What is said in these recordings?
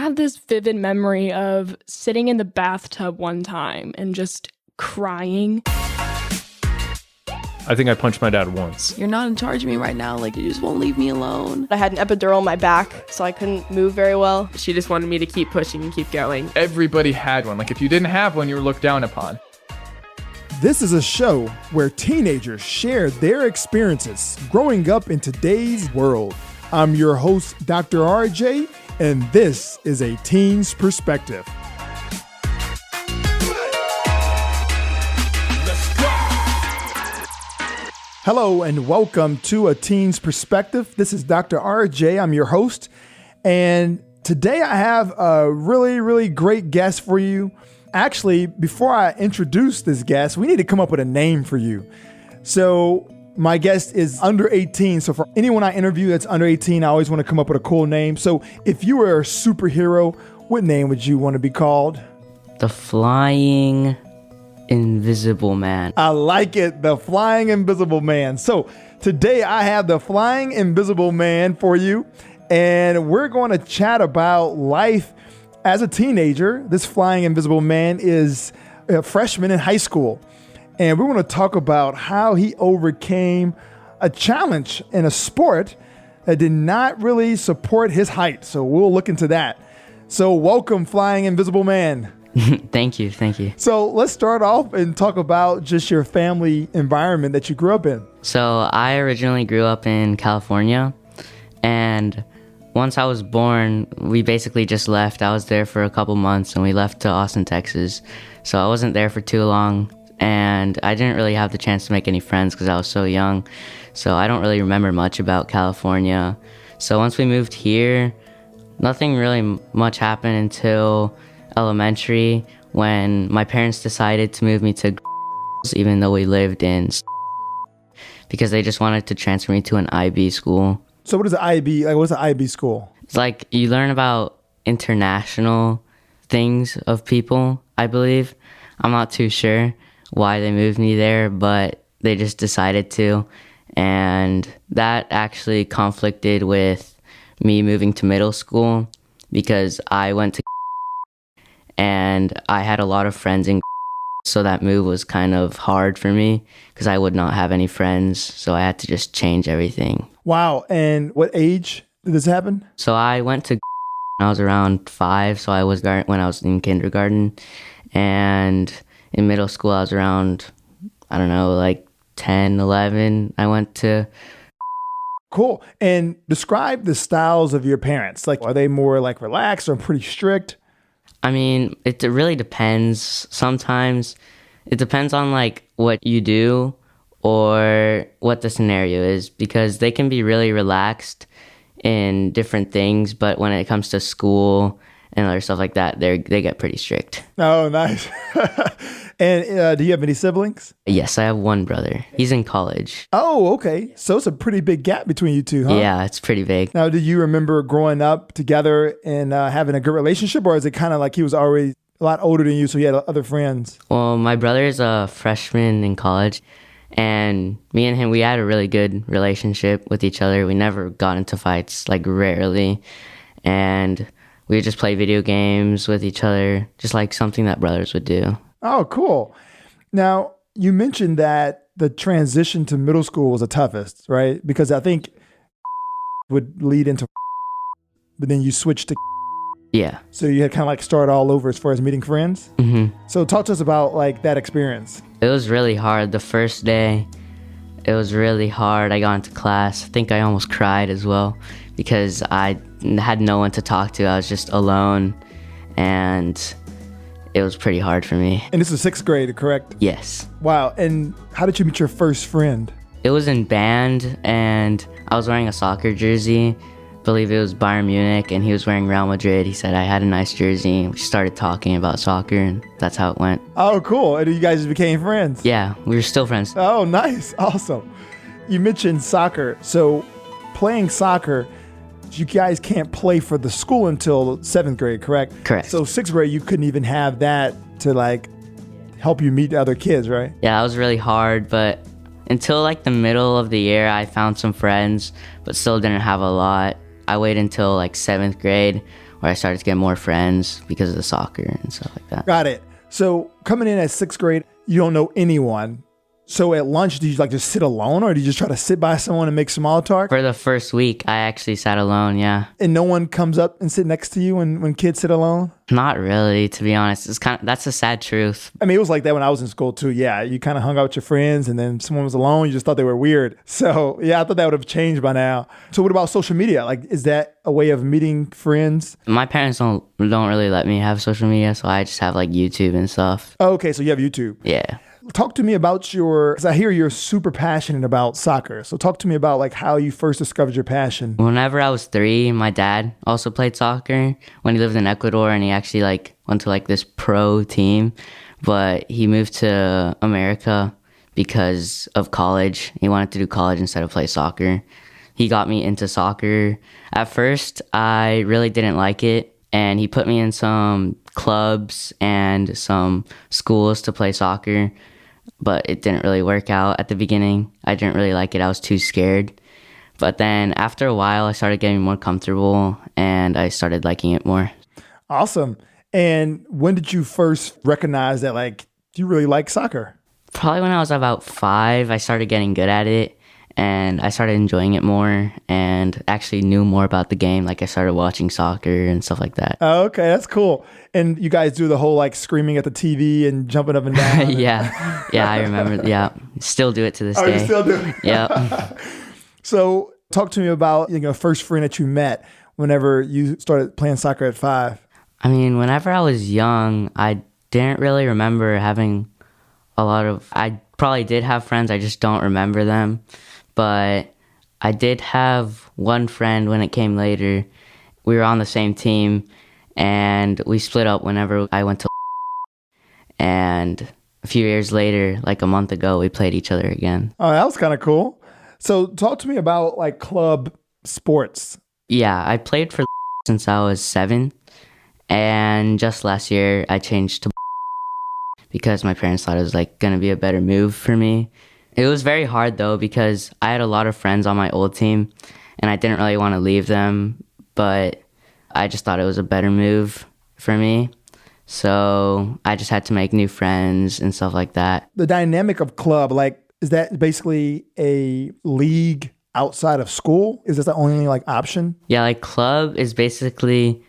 have this vivid memory of sitting in the bathtub one time and just crying. I think I punched my dad once. You're not in charge of me right now. Like, you just won't leave me alone. I had an epidural in my back, so I couldn't move very well. She just wanted me to keep pushing and keep going. Everybody had one. Like, if you didn't have one, you were looked down upon. This is a show where teenagers share their experiences growing up in today's world. I'm your host, Dr. RJ, and this is A Teen's Perspective. Hello and welcome to A Teen's Perspective. This is Dr. RJ. I'm your host. And today I have a really great guest for you. Actually, before I introduce this guest, we need to come up with a name for you. So my guest is under 18. So for anyone I interview that's under 18, I always want to come up with a cool name. So if you were a superhero, what name would you want to be called? The Flying Invisible Man. I like it. The Flying Invisible Man. So today I have the Flying Invisible Man for you, and we're going to chat about life as a teenager. This Flying Invisible Man is a freshman in high school, and we want to talk about how he overcame a challenge in a sport that did not really support his height. So we'll look into that. So welcome, Flying Invisible Man. Thank you. So let's start off and talk about just your family environment that you grew up in. So I originally grew up in California, and once I was born, we basically just left. I was there for a couple months, and we left to Austin, Texas. So I wasn't there for too long, and I didn't really have the chance to make any friends because I was so young. So I don't really remember much about California. So once we moved here, nothing really much happened until elementary, when my parents decided to move me to even though we lived in, because they just wanted to transfer me to an IB school. So what is an IB? Like, what's an IB school? It's like you learn about international things of people, I believe. I'm not too sure why they moved me there, but they just decided to. And that actually conflicted with me moving to middle school, because I went to and I had a lot of friends in, so that move was kind of hard for me because I would not have any friends, so I had to just change everything. Wow. And what age did this happen? So I went to when I was around 5, so I was when I was in kindergarten, and in middle school I was around, I don't know, like 10, 11. I went to. Cool. And describe the styles of your parents. Like, are they more like relaxed or pretty strict? I mean, it really depends. Sometimes it depends on like what you do or what the scenario is, because they can be really relaxed in different things, but when it comes to school and other stuff like that, they get pretty strict. Oh, nice. And do you have any siblings? Yes, I have one brother. He's in college. Oh, okay. So it's a pretty big gap between you two, huh? Yeah, it's pretty big. Now, do you remember growing up together and having a good relationship, or is it kind of like he was already a lot older than you, so he had other friends? Well, my brother's a freshman in college, and me and him, we had a really good relationship with each other. We never got into fights, like rarely, and we would just play video games with each other, just like something that brothers would do. Oh, cool. Now, you mentioned that the transition to middle school was the toughest, right? Because I think would lead into, but then you switched to. Yeah. So you had kind of like start all over as far as meeting friends? Mm-hmm. So talk to us about like that experience. It was really hard. The first day, it was really hard. I got into class. I think I almost cried as well because I had no one to talk to. I was just alone, and it was pretty hard for me. And this is 6th grade, correct? Yes. Wow. And how did you meet your first friend? It was in band, and I was wearing a soccer jersey. I believe it was Bayern Munich, and he was wearing Real Madrid. He said I had a nice jersey. We started talking about soccer, and that's how it went. Oh, cool. And you guys became friends? Yeah, we were still friends. Oh, nice. Awesome. You mentioned soccer. So playing soccer, you guys can't play for the school until 7th grade, correct? Correct. So 6th grade, you couldn't even have that to like help you meet other kids, right? Yeah, that was really hard, but until like the middle of the year, I found some friends, but still didn't have a lot. I waited until like 7th grade where I started to get more friends because of the soccer and stuff like that. Got it. So coming in at 6th grade, you don't know anyone. So at lunch, do you like just sit alone, or do you just try to sit by someone and make small talk? For the first week, I actually sat alone, yeah. And no one comes up and sit next to you when kids sit alone? Not really, to be honest. That's a sad truth. I mean, it was like that when I was in school too. Yeah, you kind of hung out with your friends, and then if someone was alone, you just thought they were weird. So yeah, I thought that would have changed by now. So what about social media? Like, is that a way of meeting friends? My parents don't really let me have social media, so I just have like YouTube and stuff. Oh, okay, so you have YouTube. Yeah. Talk to me about because I hear you're super passionate about soccer. So talk to me about like how you first discovered your passion. Whenever I was 3, my dad also played soccer when he lived in Ecuador, and he actually like went to like this pro team, but he moved to America because of college. He wanted to do college instead of play soccer. He got me into soccer. At first, I really didn't like it, and he put me in some clubs and some schools to play soccer, but it didn't really work out at the beginning. I didn't really like it. I was too scared. But then after a while, I started getting more comfortable, and I started liking it more. Awesome. And when did you first recognize that like you really like soccer? Probably when I was about 5, I started getting good at it, and I started enjoying it more and actually knew more about the game. Like I started watching soccer and stuff like that. Oh, okay, that's cool. And you guys do the whole like screaming at the TV and jumping up and down. Yeah, I remember. Yeah, still do it to this Oh, day. you still do? Yeah. So talk to me about first friend that you met whenever you started playing soccer at 5. I mean, whenever I was young, I didn't really remember having I probably did have friends, I just don't remember them. But I did have one friend when it came later. We were on the same team, and we split up whenever I went to and a few years later, like a month ago, we played each other again. Oh, that was kind of cool. So talk to me about like club sports. Yeah, I played for since I was 7, and just last year I changed to because my parents thought it was like gonna be a better move for me. It was very hard though because I had a lot of friends on my old team, and I didn't really want to leave them, but I just thought it was a better move for me. So I just had to make new friends and stuff like that. The dynamic of club, like, is that basically a league outside of school? Is this the only like option? Yeah, like club is basically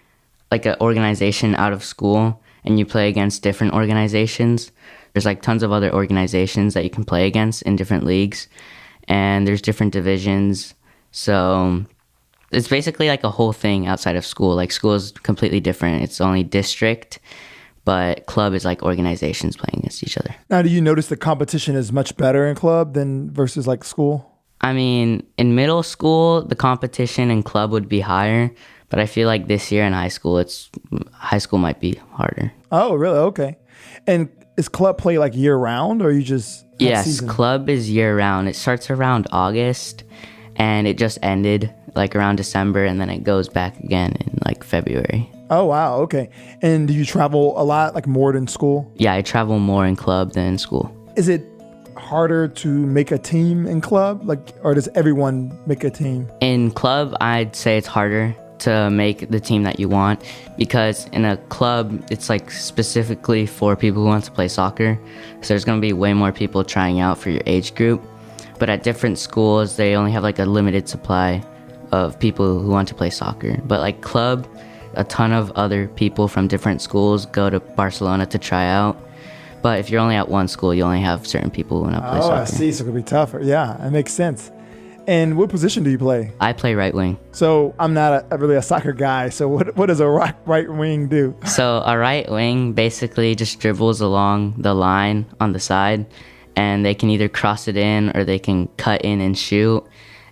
like an organization out of school, and you play against different organizations. There's like tons of other organizations that you can play against in different leagues, and there's different divisions. So it's basically like a whole thing outside of school. Like school is completely different. It's only district, but club is like organizations playing against each other. Now, do you notice the competition is much better in club than versus like school? I mean, in middle school, the competition in club would be higher, but I feel like this year in high school might be harder. Oh, really? Okay. And is club play like year round, or you just Yes, season? club is year round. It starts around August, and it just ended like around December, and then it goes back again in like February. Oh, wow. Okay. And do you travel a lot, like more than school? Yeah, I travel more in club than in school. Is it harder to make a team in club? Like, or does everyone make a team? In Club, I'd say it's harder to make the team that you want, because in a club, it's like specifically for people who want to play soccer. So there's going to be way more people trying out for your age group. But at different schools, they only have like a limited supply of people who want to play soccer. But like club, a ton of other people from different schools go to Barcelona to try out. But if you're only at one school, you only have certain people who want to play soccer. I see. So it could be tougher. Yeah, that makes sense. And what position do you play? I play right wing. So I'm not really a soccer guy. So what does a right wing do? So a right wing basically just dribbles along the line on the side, and they can either cross it in or they can cut in and shoot.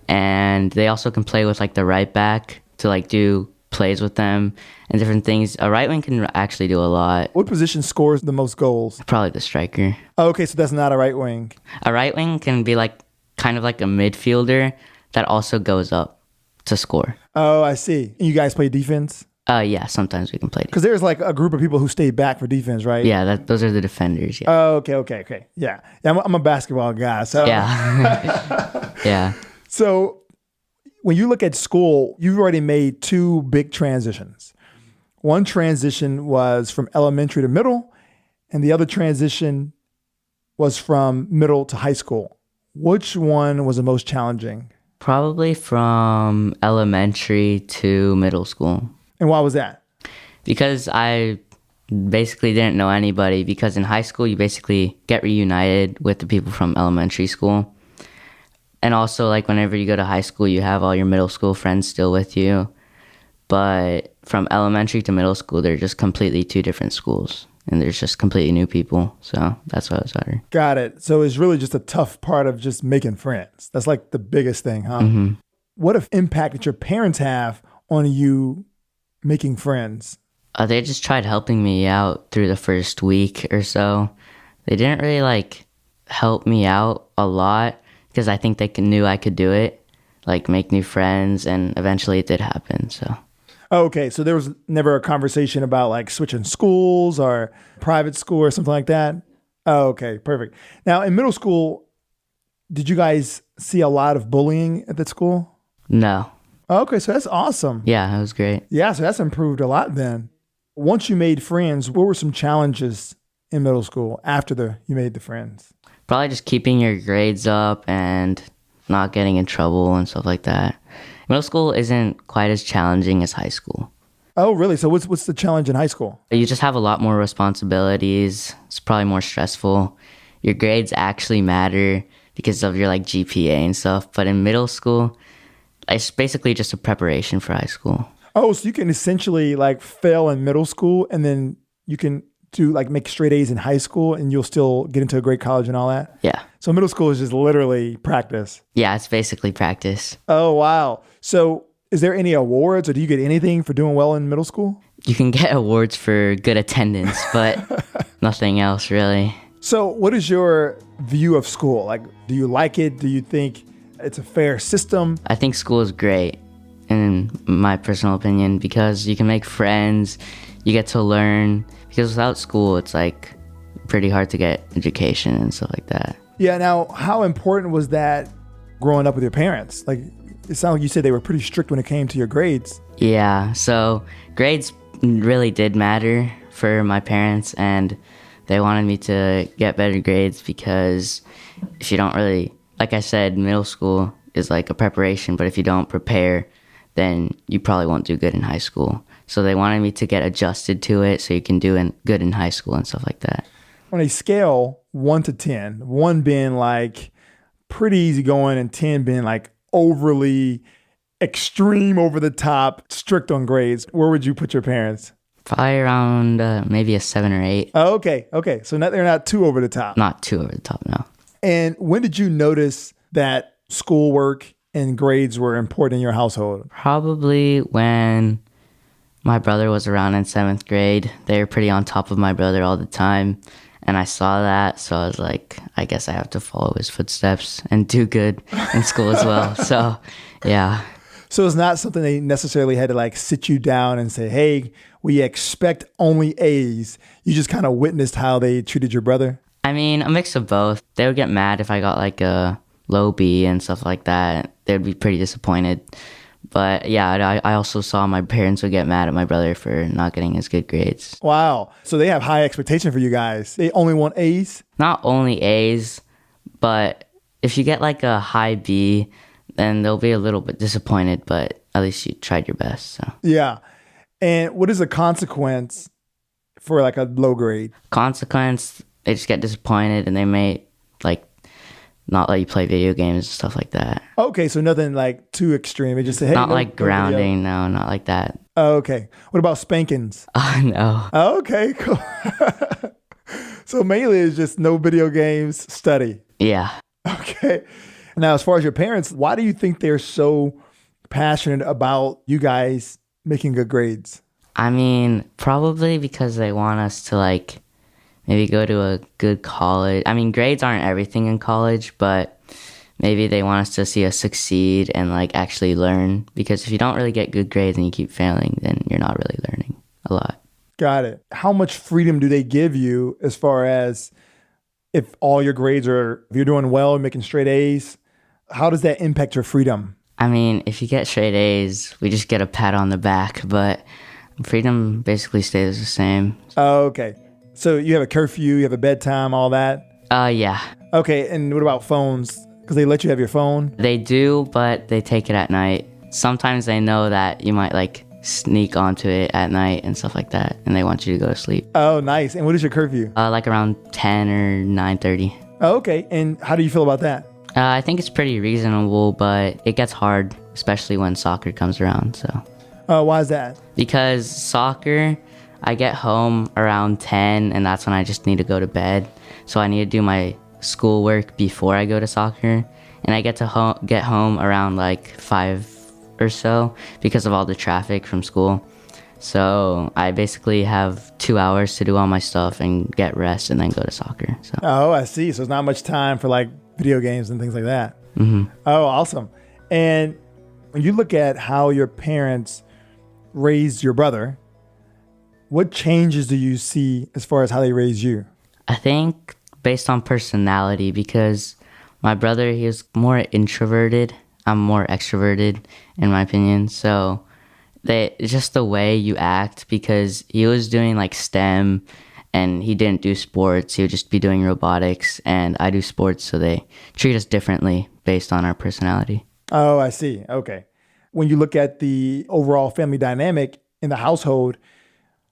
And they also can play with like the right back to like do plays with them and different things. A right wing can actually do a lot. What position scores the most goals? Probably the striker. Oh, okay, so that's not a right wing. A right wing can be like kind of like a midfielder that also goes up to score. Oh, I see. And you guys play defense? Yeah, sometimes we can play. Because there's like a group of people who stay back for defense, right? Yeah, those are the defenders. Yeah. Oh, okay. Yeah, I'm a basketball guy. So Yeah. Yeah. So when you look at school, you've already made 2 big transitions. One transition was from elementary to middle, and the other transition was from middle to high school. Which one was the most challenging? Probably from elementary to middle school. And why was that? Because I basically didn't know anybody, because in high school you basically get reunited with the people from elementary school. And also, like, whenever you go to high school, you have all your middle school friends still with you. But from elementary to middle school, they're just completely two different schools. And there's just completely new people. So that's why it was harder. Got it. So it's really just a tough part of just making friends. That's like the biggest thing, huh? Mm-hmm. What if impact did your parents have on you making friends? They just tried helping me out through the first week or so. They didn't really, like, help me out a lot, because I think they knew I could do it, like make new friends, and eventually it did happen. So. Okay, so there was never a conversation about like switching schools or private school or something like that? Oh, okay, perfect. Now, in middle school, did you guys see a lot of bullying at that school? No. Okay, so that's awesome. Yeah, it was great. Yeah, so that's improved a lot then. Once you made friends, what were some challenges in middle school after you made the friends? Probably just keeping your grades up and not getting in trouble and stuff like that. Middle school isn't quite as challenging as high school. Oh, really? So what's the challenge in high school? You just have a lot more responsibilities. It's probably more stressful. Your grades actually matter because of your like GPA and stuff. But in middle school, it's basically just a preparation for high school. Oh, so you can essentially like fail in middle school and then you can do like make straight A's in high school and you'll still get into a great college and all that? Yeah. So middle school is just literally practice. Yeah, it's basically practice. Oh, wow. So is there any awards or do you get anything for doing well in middle school? You can get awards for good attendance, but nothing else really. So what is your view of school? Like, do you like it? Do you think it's a fair system? I think school is great, in my personal opinion, because you can make friends, you get to learn. Because without school, it's like pretty hard to get education and stuff like that. Yeah. Now, how important was that growing up with your parents? Like, it sounded like you said they were pretty strict when it came to your grades. Yeah, so grades really did matter for my parents, and they wanted me to get better grades because if you don't really, like I said, middle school is like a preparation, but if you don't prepare, then you probably won't do good in high school. So they wanted me to get adjusted to it so you can do good in high school and stuff like that. On a scale 1 to 10, 1 being like pretty easy going and 10 being like overly extreme, over the top, strict on grades, where would you put your parents? Probably around maybe a 7 or 8. Oh, okay. So they're not too over the top. Not too over the top, no. And when did you notice that schoolwork and grades were important in your household? Probably when my brother was around in 7th grade. They were pretty on top of my brother all the time. And I saw that, so I was like, I guess I have to follow his footsteps and do good in school as well. So, yeah. So it's not something they necessarily had to like sit you down and say, hey, we expect only A's. You just kind of witnessed how they treated your brother? I mean, a mix of both. They would get mad if I got like a low B and stuff like that. They would be pretty disappointed. But yeah, I also saw my parents would get mad at my brother for not getting as good grades. Wow. So they have high expectation for you guys. They only want A's? Not only A's, but if you get like a high B, then they'll be a little bit disappointed, but at least you tried your best. So. Yeah. And what is the consequence for like a low grade? Consequence, they just get disappointed and they may like not let you play video games and stuff like that. Okay, so nothing like too extreme. They just say, hey, not no, like grounding, no, not like that. Okay. What about spankings? Oh, no. Okay, cool. So mainly it's just no video games, study. Yeah. Okay. Now, as far as your parents, why do you think they're so passionate about you guys making good grades? I mean, probably because they want us to like maybe go to a good college. I mean, grades aren't everything in college, but maybe they want us to see us succeed and like actually learn. Because if you don't really get good grades and you keep failing, then you're not really learning a lot. Got it. How much freedom do they give you as far as if all your grades are, if you're doing well, making straight A's, how does that impact your freedom? I mean, if you get straight A's, we just get a pat on the back. But Freedom basically stays the same. Oh, okay. So you have a curfew, you have a bedtime, all that? Yeah. Okay, and what about phones? Because they let you have your phone? They do, but they take it at night. Sometimes they know that you might like sneak onto it at night and stuff like that, and they want you to go to sleep. Oh, nice. And what is your curfew? Like around 10 or 9:30. Oh, okay. And how do you feel about that? I think it's pretty reasonable, but it gets hard, especially when soccer comes around. So, Why is that? because soccer, I get home around 10, and that's when I just need to go to bed. So I need to do my schoolwork before I go to soccer, and I get to get home around like 5 or so because of all the traffic from school. So I basically have 2 hours to do all my stuff and get rest and then go to soccer. So Oh, I see. So it's not much time for like video games and things like that. mm-hmm. Oh, awesome. And when you look at how your parents raised your brother, what changes do you see as far as how they raised you? I think based on personality, because my brother, he was more introverted. I'm more extroverted, in my opinion. So it's just the way you act, because he was doing like STEM and he didn't do sports. He would just be doing robotics, and I do sports. So they treat us differently based on our personality. Oh, I see. Okay. When you look at the overall family dynamic in the household,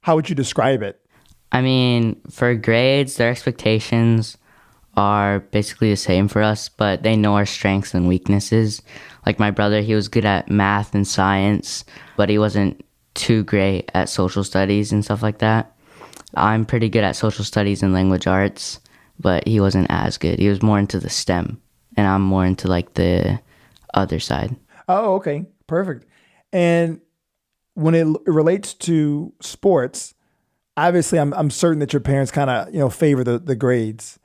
how would you describe it? I mean, for grades, their expectations are basically the same for us, but they know our strengths and weaknesses. Like my brother, he was good at math and science, but he wasn't too great at social studies and stuff like that. I'm pretty good at social studies and language arts, but he wasn't as good. He was more into the STEM, and I'm more into like the other side. Oh, okay. Perfect. And when it relates to sports, obviously I'm certain that your parents kind of, favor the grades.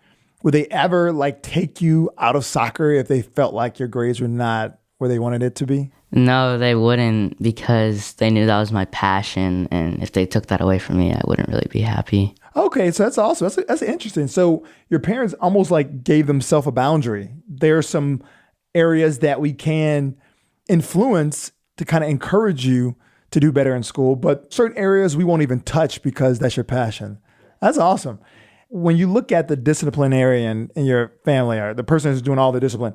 Would they ever like take you out of soccer if they felt like your grades were not where they wanted it to be? No, they wouldn't, because they knew that was my passion, and if they took that away from me, I wouldn't really be happy. Okay, so that's awesome. That's interesting. So your parents almost like gave themselves a boundary. There are some areas that we can influence to kind of encourage you to do better in school, but certain areas we won't even touch because that's your passion. That's awesome. When you look at the disciplinarian in your family, or the person who's doing all the discipline,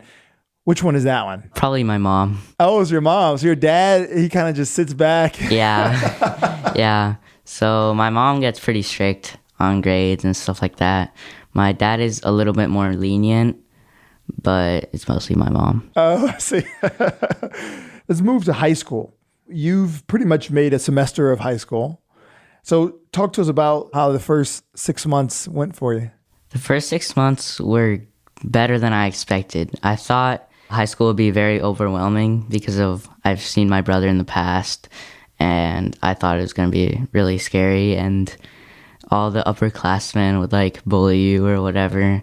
which one is that one? Probably my mom. Oh, it's your mom. So your dad, he kind of just sits back. Yeah. Yeah. So my mom gets pretty strict on grades and stuff like that. My dad is a little bit more lenient, but it's mostly my mom. Oh, I see. Let's move to high school. You've pretty much made a semester of high school. So talk to us about how the first 6 months went for you. The first 6 months were better than I expected. I thought high school would be very overwhelming because I've seen my brother in the past, and I thought it was going to be really scary, and all the upperclassmen would like bully you or whatever.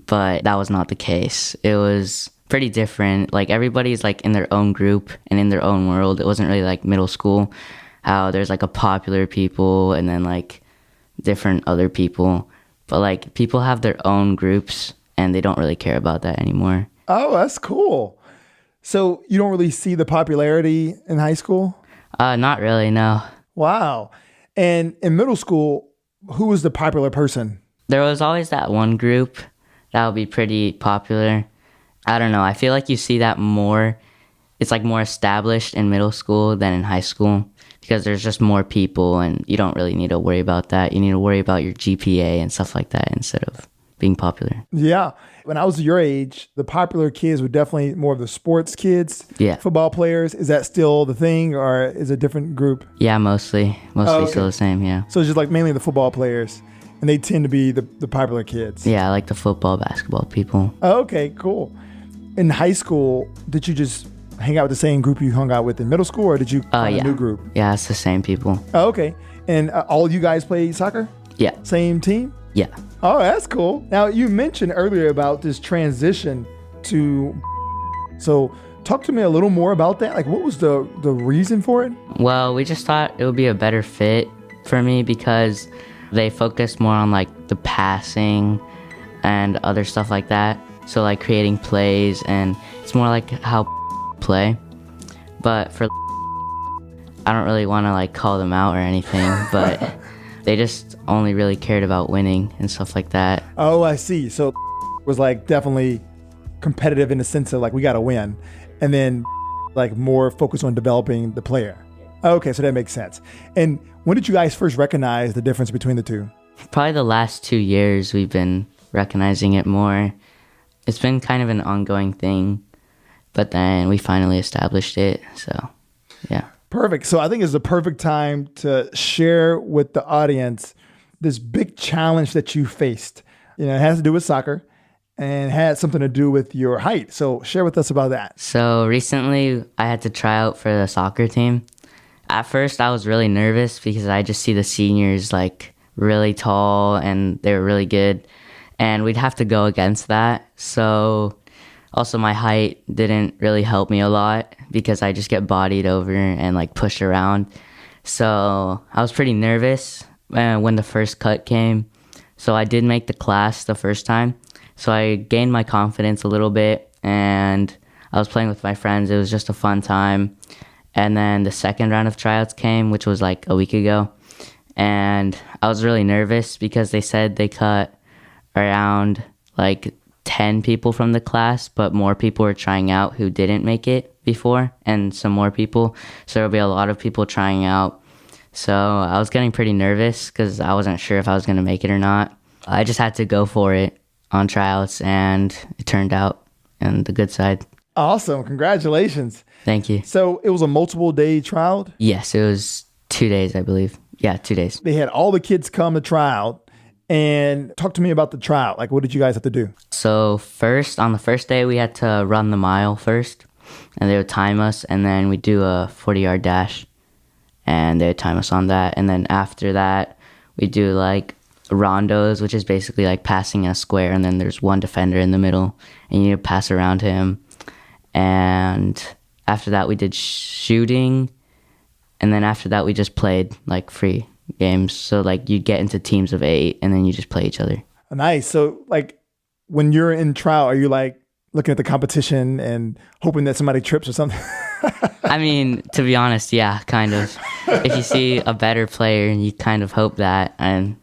But that was not the case. It was pretty different. Like everybody's like in their own group and in their own world. It wasn't really like middle school, how there's like a popular people and then like different other people. But like people have their own groups and they don't really care about that anymore. Oh, that's cool. So you don't really see the popularity in high school? Not really, no. Wow. And in middle school, who was the popular person? There was always that one group that would be pretty popular. I don't know. I feel like you see that more. It's like more established in middle school than in high school because there's just more people and you don't really need to worry about that. You need to worry about your GPA and stuff like that instead of being popular. Yeah. When I was your age, the popular kids were definitely more of the sports kids. Yeah. Football players. Is that still the thing or is it a different group? Yeah, mostly. Okay. Still the same, yeah. So it's just like mainly the football players and they tend to be the popular kids. Yeah, like the football, basketball people. Okay, cool. In high school, did you just hang out with the same group you hung out with in middle school or did you find a new group? Yeah, it's the same people. Oh, okay. And all you guys play soccer? Yeah. Same team? Yeah. Oh, that's cool. Now, you mentioned earlier about this transition to... So talk to me a little more about that. Like, what was the reason for it? Well, we just thought it would be a better fit for me because they focused more on, like, the passing and other stuff like that. So, like, creating plays, and it's more like how play. But for I don't really want to like call them out or anything, but they just only really cared about winning and stuff like that. Oh, I see. So was like definitely competitive in the sense of like we got to win, and then like more focused on developing the player. Okay, so that makes sense. And when did you guys first recognize the difference between the two? Probably the last 2 years we've been recognizing it more. It's been kind of an ongoing thing, but then we finally established it. So, yeah. Perfect. So I think it's the perfect time to share with the audience this big challenge that you faced. You know, it has to do with soccer and had something to do with your height. So share with us about that. So recently I had to try out for the soccer team. At first I was really nervous because I just see the seniors like really tall and they were really good. And we'd have to go against that. So also my height didn't really help me a lot because I just get bodied over and like pushed around. So I was pretty nervous when the first cut came. So I did make the class the first time. So I gained my confidence a little bit and I was playing with my friends. It was just a fun time. And then the second round of tryouts came, which was like a week ago. And I was really nervous because they said they cut around like 10 people from the class, but more people were trying out who didn't make it before and some more people. So there'll be a lot of people trying out. So I was getting pretty nervous because I wasn't sure if I was going to make it or not. I just had to go for it on tryouts and it turned out on the good side. Awesome. Congratulations. Thank you. So it was a multiple day trial. Yes, it was 2 days, I believe. Yeah, 2 days. They had all the kids come to try out. And talk to me about the tryout. Like, what did you guys have to do? So first, on the first day, we had to run the mile first. And they would time us. And then we do a 40-yard dash. And they would time us on that. And then after that, we do like rondos, which is basically like passing a square. And then there's one defender in the middle. And you need to pass around him. And after that, we did shooting. And then after that, we just played like free games. So like you get into teams of 8 and then you just play each other. Nice. So like when you're in trial, are you like looking at the competition and hoping that somebody trips or something? I mean, to be honest, yeah, kind of. If you see a better player, you kind of hope that, and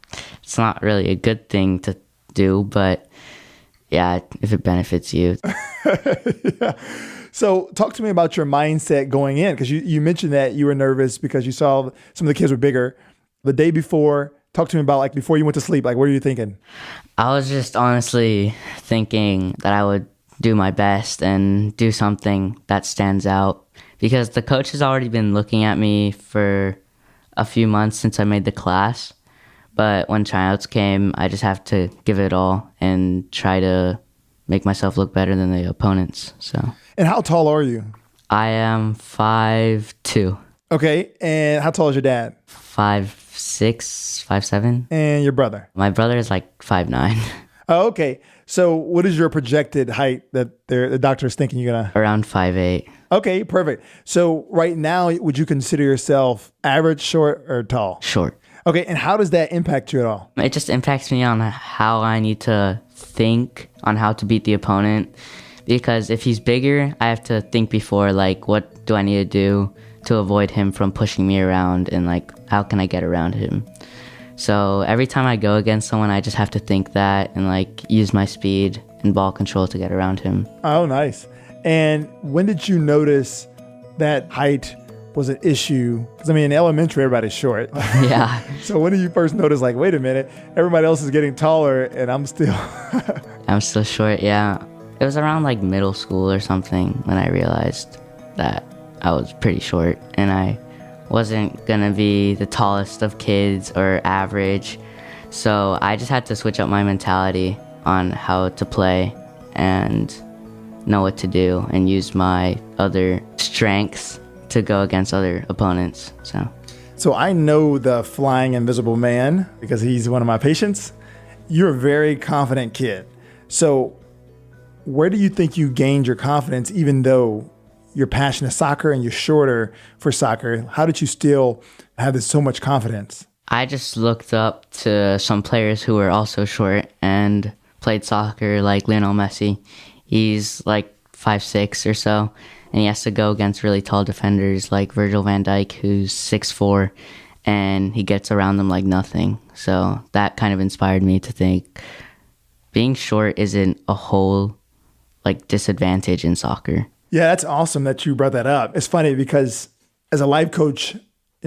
it's not really a good thing to do, but yeah, if it benefits you. Yeah. So talk to me about your mindset going in, because you mentioned that you were nervous because you saw some of the kids were bigger. The day before, talk to me about like before you went to sleep, like what are you thinking? I was just honestly thinking that I would do my best and do something that stands out, because the coach has already been looking at me for a few months since I made the class. But when tryouts came, I just have to give it all and try to make myself look better than the opponents. So. And how tall are you? I am 5'2". Okay, and how tall is your dad? 5'6", 5'7". And your brother? My brother is like 5'9". Oh, okay. So what is your projected height that the doctor is thinking you're gonna? Around 5'8". Okay, perfect. So right now, would you consider yourself average, short, or tall? Short. Okay, and how does that impact you at all? It just impacts me on how I need to think on how to beat the opponent. Because if he's bigger, I have to think before, like, what do I need to do to avoid him from pushing me around, and like, how can I get around him? So every time I go against someone, I just have to think that and like use my speed and ball control to get around him. Oh, nice. And when did you notice that height was an issue? Because I mean, in elementary, everybody's short. Yeah. So when did you first notice, like, wait a minute, everybody else is getting taller and I'm still... I'm still short, yeah. It was around like middle school or something when I realized that I was pretty short and I wasn't gonna be the tallest of kids or average. So I just had to switch up my mentality on how to play and know what to do and use my other strengths to go against other opponents. So I know the flying invisible man because he's one of my patients. You're a very confident kid. So where do you think you gained your confidence, even though you're passionate soccer and you're shorter for soccer? How did you still have this so much confidence? I just looked up to some players who were also short and played soccer, like Lionel Messi. He's like 5'6" or so, and he has to go against really tall defenders like Virgil van Dijk, who's 6'4", and he gets around them like nothing. So that kind of inspired me to think being short isn't a whole like disadvantage in soccer. Yeah, that's awesome that you brought that up. It's funny because as a life coach,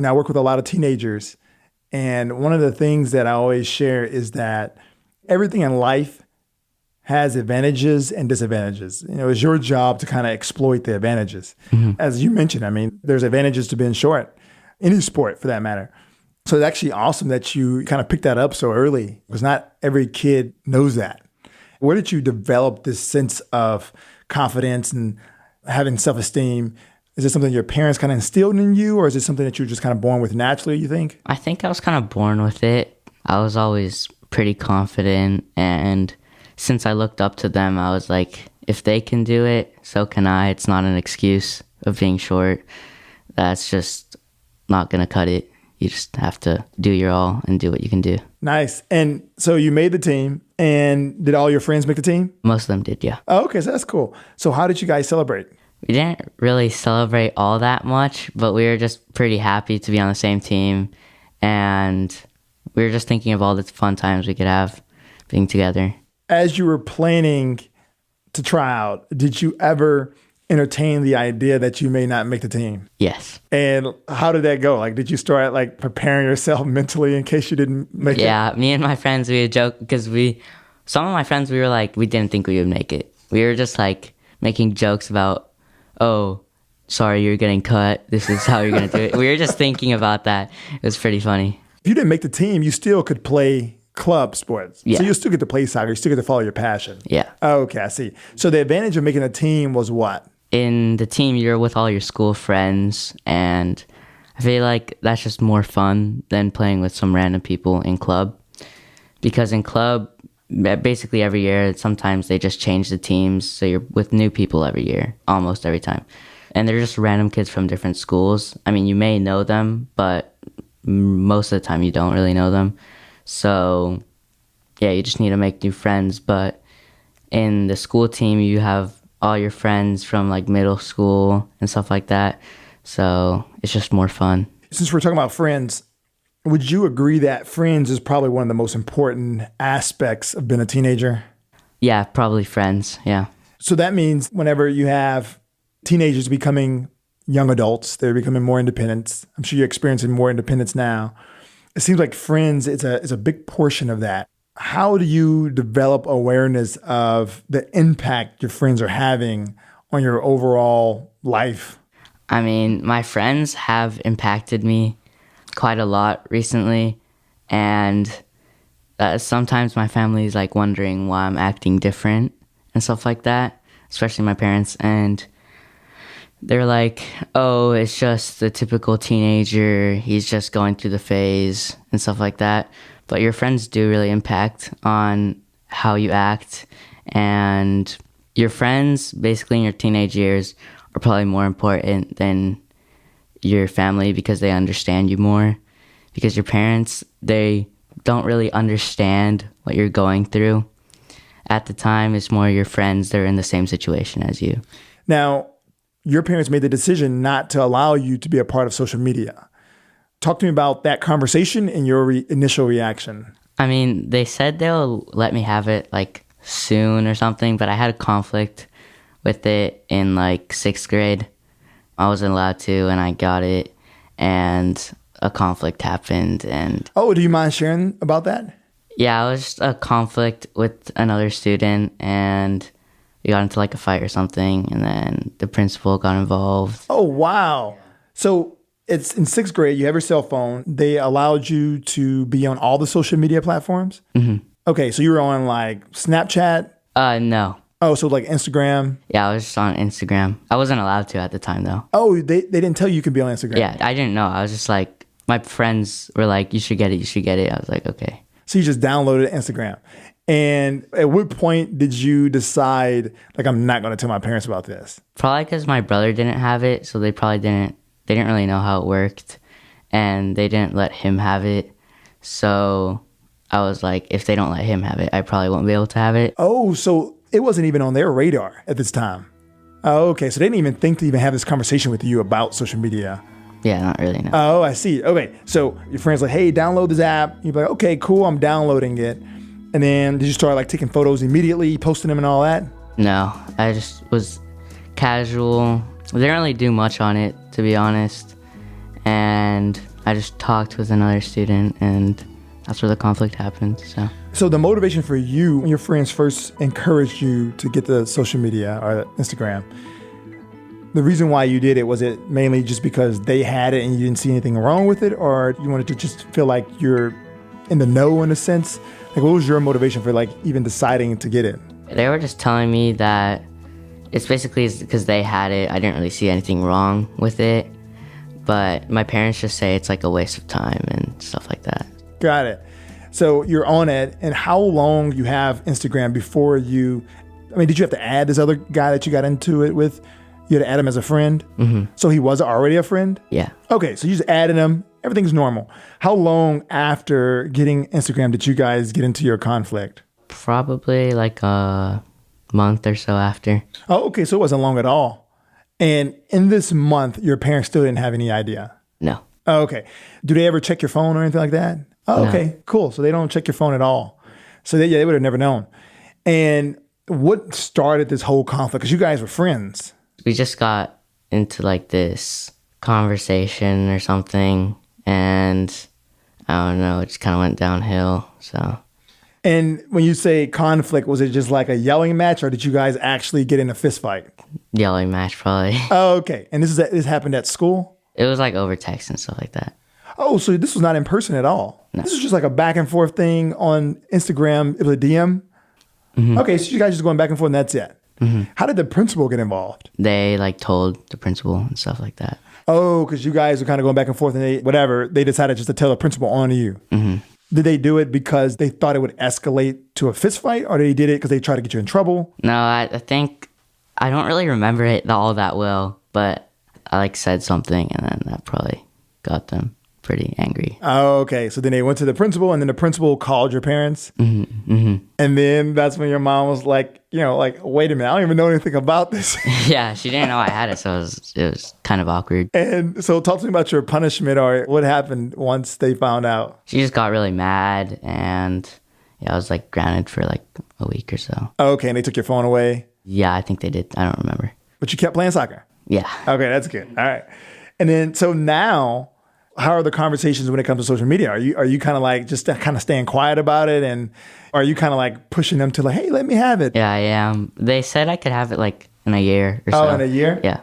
I work with a lot of teenagers, and one of the things that I always share is that everything in life has advantages and disadvantages. It's your job to kind of exploit the advantages. As you mentioned, there's advantages to being short, any sport for that matter. So it's actually awesome that you kind of picked that up so early, because not every kid knows that. Where did you develop this sense of confidence and having self-esteem? Is it something your parents kind of instilled in you, or is it something that you're just kind of born with naturally, you think? I think I was kind of born with it. I was always pretty confident, and since I looked up to them, I was like, if they can do it, so can I. It's not an excuse of being short. That's just not going to cut it. You just have to do your all and do what you can do. Nice. And so you made the team, and did all your friends make the team? Most of them did, yeah. Oh, okay, so that's cool. So how did you guys celebrate? We didn't really celebrate all that much, but we were just pretty happy to be on the same team. And we were just thinking of all the fun times we could have being together. As you were planning to try out, did you ever entertain the idea that you may not make the team? Yes. And how did that go? Like, did you start like preparing yourself mentally in case you didn't make it? Yeah, me and my friends, we would joke because some of my friends, we were like, we didn't think we would make it. We were just like making jokes about, oh, sorry, you're getting cut. This is how you're going to do it. We were just thinking about that. It was pretty funny. If you didn't make the team, you still could play club sports. Yeah. So you still get to play soccer. You still get to follow your passion. Yeah. Okay, I see. So the advantage of making a team was what? In the team, you're with all your school friends, and I feel like that's just more fun than playing with some random people in club. Because in club, basically every year, sometimes they just change the teams, so you're with new people every year, almost every time. And they're just random kids from different schools. You may know them, but most of the time you don't really know them. So, yeah, you just need to make new friends. But in the school team, you have all your friends from like middle school and stuff like that. So it's just more fun. Since we're talking about friends, would you agree that friends is probably one of the most important aspects of being a teenager? Yeah, probably friends. Yeah. So that means whenever you have teenagers becoming young adults, they're becoming more independent. I'm sure you're experiencing more independence now. It seems like friends is a big portion of that. How do you develop awareness of the impact your friends are having on your overall life? My friends have impacted me quite a lot recently, and sometimes my family is like wondering why I'm acting different and stuff like that, especially my parents. And they're like, oh, it's just the typical teenager. He's just going through the phase and stuff like that. But your friends do really impact on how you act. And your friends, basically in your teenage years, are probably more important than your family because they understand you more. Because your parents, they don't really understand what you're going through. At the time, it's more your friends that are in the same situation as you. Now, your parents made the decision not to allow you to be a part of social media. Talk to me about that conversation and your initial reaction. They said they'll let me have it like soon or something, but I had a conflict with it in like 6th grade. I wasn't allowed to, and I got it, and a conflict happened. And oh, do you mind sharing about that? Yeah, it was just a conflict with another student, and we got into like a fight or something, and then the principal got involved. Oh, wow. So it's in 6th grade, you have your cell phone. They allowed you to be on all the social media platforms? Mm-hmm. Okay, so you were on like Snapchat? No. Oh, so like Instagram? Yeah, I was just on Instagram. I wasn't allowed to at the time, though. Oh, they didn't tell you could be on Instagram? Yeah, I didn't know. I was just like, my friends were like, you should get it, you should get it. I was like, okay. So you just downloaded Instagram. And at what point did you decide, like, I'm not going to tell my parents about this? Probably because my brother didn't have it, so they didn't really know how it worked, and they didn't let him have it. So I was like, if they don't let him have it, I probably won't be able to have it. Oh, so it wasn't even on their radar at this time. Oh, okay. So they didn't even think to even have this conversation with you about social media. Yeah, not really, no. Oh, I see. Okay. So your friend's like, hey, download this app. You're like, okay, cool. I'm downloading it. And then did you start like taking photos immediately, posting them and all that? No, I just was casual. They didn't really do much on it, to be honest. And I just talked with another student, and that's where the conflict happened. So the motivation for you when your friends first encouraged you to get the social media or Instagram, the reason why you did it, was it mainly just because they had it and you didn't see anything wrong with it, or you wanted to just feel like you're in the know in a sense? Like, what was your motivation for like even deciding to get it? they were just telling me that it's basically because they had it. I didn't really see anything wrong with it. But my parents just say it's like a waste of time and stuff like that. Got it. So you're on it, and how long you have Instagram before you, I mean, did you have to add this other guy that you got into it with? You had to add him as a friend? Mm-hmm. So he was already a friend? Yeah. Okay, so you just added him. Everything's normal. How long after getting Instagram did you guys get into your conflict? Probably like a month or so after. Oh, okay, so it wasn't long at all. And in this month, your parents still didn't have any idea? No. Oh, okay. Do they ever check your phone or anything like that? Oh, okay, No. cool. So they don't check your phone at all. So they would have never known. And what started this whole conflict? Because you guys were friends. We just got into like this conversation or something, and I don't know, it just kind of went downhill. So And when you say conflict, was it just like a yelling match, or did you guys actually get in a fist fight? yelling match probably. Oh, okay. And this happened at school? It was like over text and stuff like that. Oh, so this was not in person at all? No. This was just like a back and forth thing on Instagram. It was a DM? Mm-hmm. Okay, so you guys just going back and forth and that's it. Mm-hmm. How did the principal get involved? They like told the principal and stuff like that. Oh, because you guys were kind of going back and forth and they decided just to tell the principal on you. Mm-hmm. Did they do it because they thought it would escalate to a fist fight, or they did it because they tried to get you in trouble? No, I think I don't really remember it all that well, but I like said something and then that probably got them pretty angry. Oh, okay. So then they went to the principal, and then the principal called your parents. Mm-hmm. Mm-hmm. And then that's when your mom was like, wait a minute, I don't even know anything about this. Yeah, she didn't know I had it, so it was kind of awkward. And so talk to me about your punishment, or what happened once they found out. She just got really mad, and yeah, I was like grounded for like a week or so. Okay, and they took your phone away, Yeah, I think they did. I don't remember. but you kept playing soccer. Yeah. Okay, that's good. All right. And then, so now, how are the conversations when it comes to social media? Are you kind of like just kind of staying quiet about it? And are you kind of like pushing them to like, hey, let me have it? Yeah, I am. They said I could have it like in a year or so. Oh, in a year? Yeah.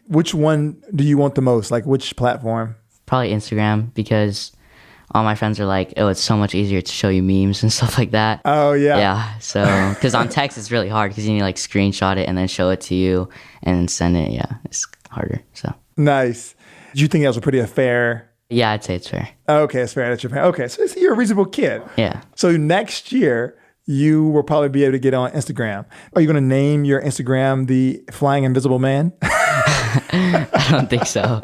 Which one do you want the most? Like which platform? Probably Instagram, because all my friends are like, oh, it's so much easier to show you memes and stuff like that. Oh, yeah. Yeah, so, because on text it's really hard because you need to like screenshot it and then show it to you and then send it. Yeah, it's harder, so. Nice. Do you think that was a pretty fair? Yeah, I'd say it's fair. Okay, it's fair. That's your parent. Okay, so you're a reasonable kid. Yeah. So next year, you will probably be able to get on Instagram. Are you going to name your Instagram the Flying Invisible Man? I don't think so.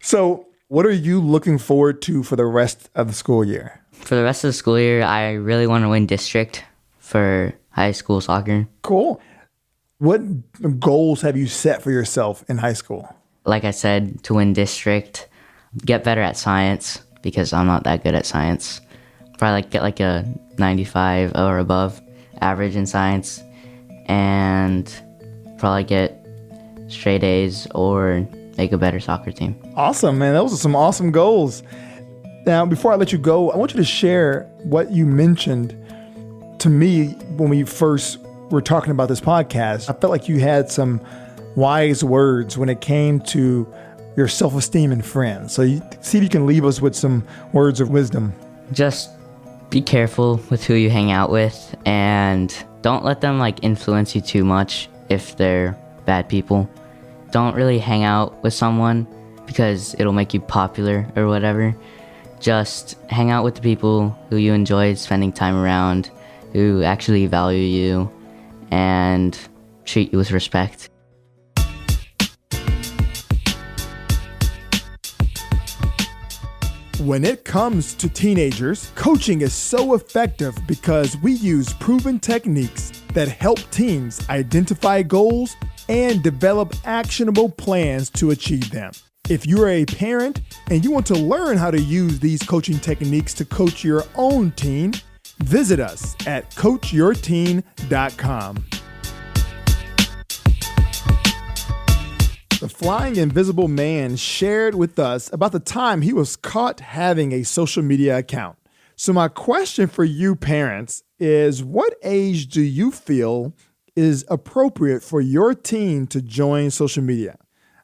So what are you looking forward to for the rest of the school year? For the rest of the school year, I really want to win district for high school soccer. Cool. What goals have you set for yourself in high school? Like I said, to win district, get better at science because I'm not that good at science. Probably like get like a 95 or above average in science, and probably get straight A's or make a better soccer team. Awesome, man. Those are some awesome goals. Now, before I let you go, I want you to share what you mentioned to me when we first were talking about this podcast. I felt like you had some wise words when it came to your self-esteem and friends. So see if you can leave us with some words of wisdom. Just be careful with who you hang out with, and don't let them like influence you too much if they're bad people. Don't really hang out with someone because it'll make you popular or whatever. Just hang out with the people who you enjoy spending time around, who actually value you and treat you with respect. When it comes to teenagers, coaching is so effective because we use proven techniques that help teens identify goals and develop actionable plans to achieve them. If you're a parent and you want to learn how to use these coaching techniques to coach your own teen, visit us at coachyourteen.com. The Flying Invisible Man shared with us about the time he was caught having a social media account. So my question for you parents is, what age do you feel is appropriate for your teen to join social media?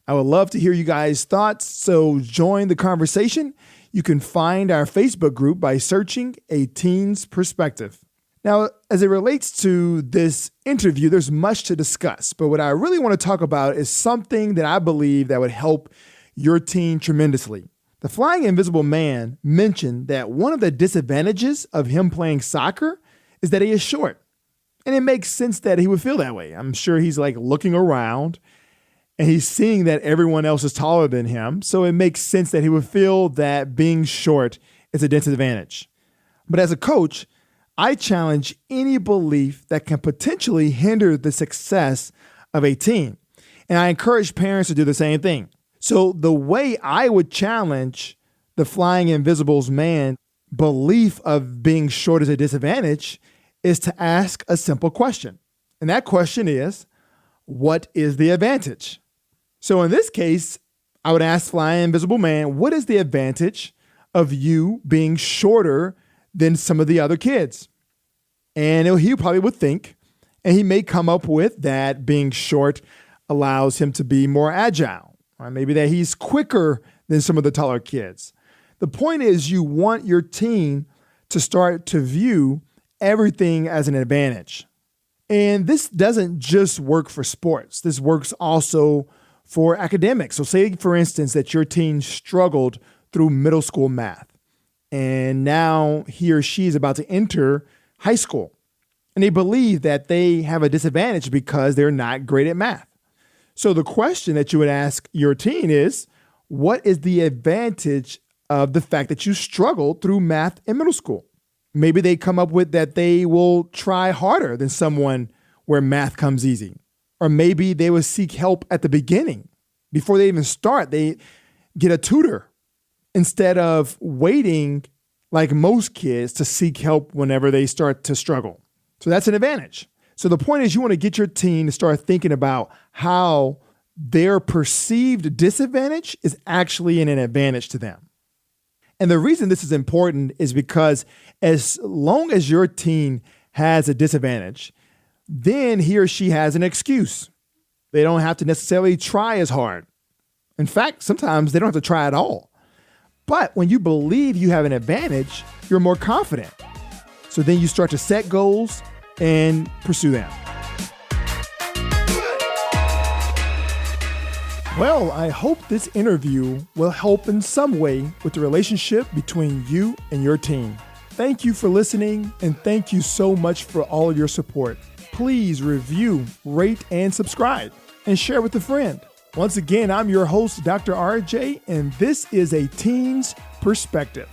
I would love to hear you guys' thoughts, so join the conversation. You can find our Facebook group by searching A Teen's Perspective. Now, as it relates to this interview, there's much to discuss, but what I really want to talk about is something that I believe that would help your teen tremendously. The Flying Invisible Man mentioned that one of the disadvantages of him playing soccer is that he is short. And it makes sense that he would feel that way. I'm sure he's like looking around and he's seeing that everyone else is taller than him. So it makes sense that he would feel that being short is a disadvantage. But as a coach, I challenge any belief that can potentially hinder the success of a teen. And I encourage parents to do the same thing. So the way I would challenge the Flying Invisible Man belief of being short is a disadvantage is to ask a simple question. And that question is, what is the advantage? So in this case, I would ask Flying Invisible Man, what is the advantage of you being shorter than some of the other kids? And he probably would think, and he may come up with that being short allows him to be more agile, or maybe that he's quicker than some of the taller kids. The point is, you want your teen to start to view everything as an advantage. And this doesn't just work for sports. This works also for academics. So say, for instance, that your teen struggled through middle school math, and now he or she is about to enter high school, and they believe that they have a disadvantage because they're not great at math. So the question that you would ask your teen is, what is the advantage of the fact that you struggled through math in middle school? Maybe they come up with that they will try harder than someone where math comes easy. Or maybe they will seek help at the beginning. Before they even start, they get a tutor instead of waiting like most kids to seek help whenever they start to struggle. So that's an advantage. So the point is, you want to get your teen to start thinking about how their perceived disadvantage is actually an advantage to them. And the reason this is important is because as long as your teen has a disadvantage, then he or she has an excuse. They don't have to necessarily try as hard. In fact, sometimes they don't have to try at all. But when you believe you have an advantage, you're more confident. So then you start to set goals and pursue them. Well, I hope this interview will help in some way with the relationship between you and your teen. Thank you for listening, and thank you so much for all of your support. Please review, rate, and subscribe, and share with a friend. Once again, I'm your host, Dr. RJ, and this is A Teen's Perspective.